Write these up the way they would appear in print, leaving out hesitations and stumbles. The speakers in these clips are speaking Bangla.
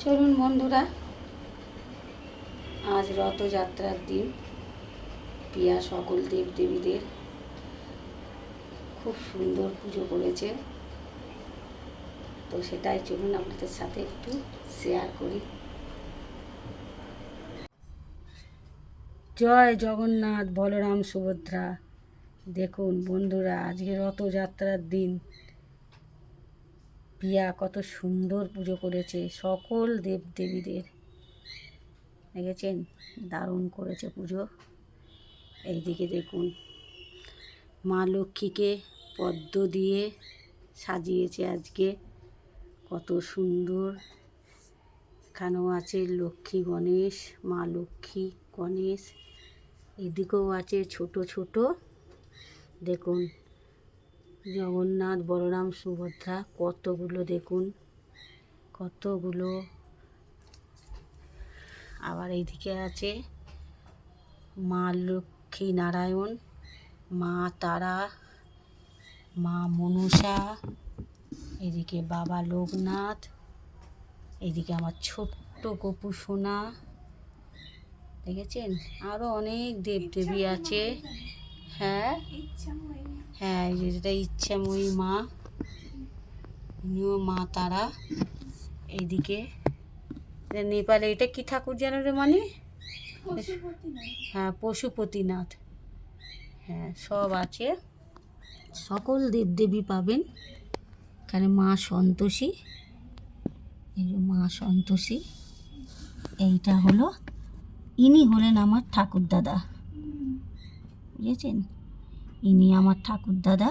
চলুন বন্ধুরা, আজ রথযাত্রার দিন। পিয়া সকল দেবদেবীদের খুব সুন্দর পুজো করেছে, তো সেটাই চলুন আপনাদের সাথে একটু শেয়ার করি। জয় জগন্নাথ, বলরাম, সুভদ্রা। দেখুন বন্ধুরা, আজকে রথযাত্রার দিন পিয়া কত সুন্দর পুজো করেছে সকল দেবদেবীদের। দেখেছেন, দারুণ করেছে পুজো। এইদিকে দেখুন, মা লক্ষ্মীকে পদ্ম দিয়ে সাজিয়েছে আজকে, কত সুন্দর। এখানেও আছে লক্ষ্মী গণেশ, মা লক্ষ্মী গণেশ। এদিকেও আছে ছোট ছোট, দেখুন জগন্নাথ, বলরাম, সুভদ্রা, কতগুলো দেখুন, কতগুলো। আবার এইদিকে আছে মা লক্ষ্মী নারায়ণ, মা তারা, মা মনসা, এদিকে বাবা লোকনাথ, এদিকে আমার ছোট্ট গপু সোনা। দেখেছেন, আরও অনেক দেবদেবী আছে। হ্যাঁ হ্যাঁ, যেটা ইচ্ছাময়ী মা, ইনিও মা তারা। এইদিকে নেপালে এটা কি ঠাকুর যেন রে, মানে হ্যাঁ পশুপতিনাথ। হ্যাঁ, সব আছে, সকল দেবদেবী পাবেন এখানে। মা সন্তোষী, এই যে মা সন্তোষী। এইটা হলো, ইনি হলেন আমার ঠাকুর দাদা, বুঝেছেন, ইনি আমার ঠাকুর দাদা।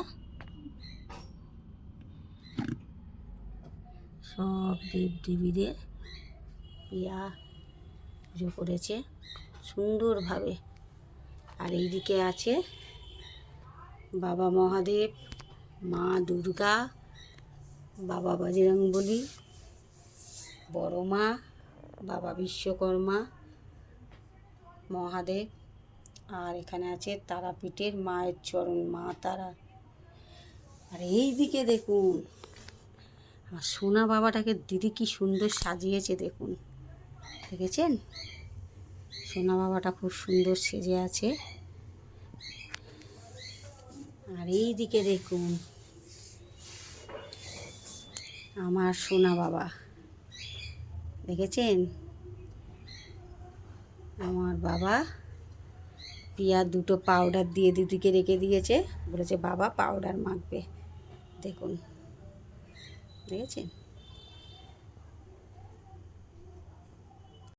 সব দেবদেবীদের পিয়া পুজো করেছে সুন্দরভাবে। আর এইদিকে আছে বাবা মহাদেব, মা দুর্গা, বাবা বজরংবলী, বড় মা, বাবা বিশ্বকর্মা, মহাদেব। আর এখানে আছে তারাপীঠের মায়ের চরণ, মা তারা। আর এইদিকে দেখুন, আমার সোনা বাবাটাকে দিদি কি সুন্দর সাজিয়েছে দেখুন, দেখেছেন, সোনা বাবাটা খুব সুন্দর সেজে আছে। আর এইদিকে দেখুন আমার সোনা বাবা, দেখেছেন, আমার বাবা। পিয়া দুটো পাউডার দিয়ে দুদিকে রেখে দিয়েছে, বলেছে বাবা পাউডার মাখবে। দেখুন, দেখেছেন।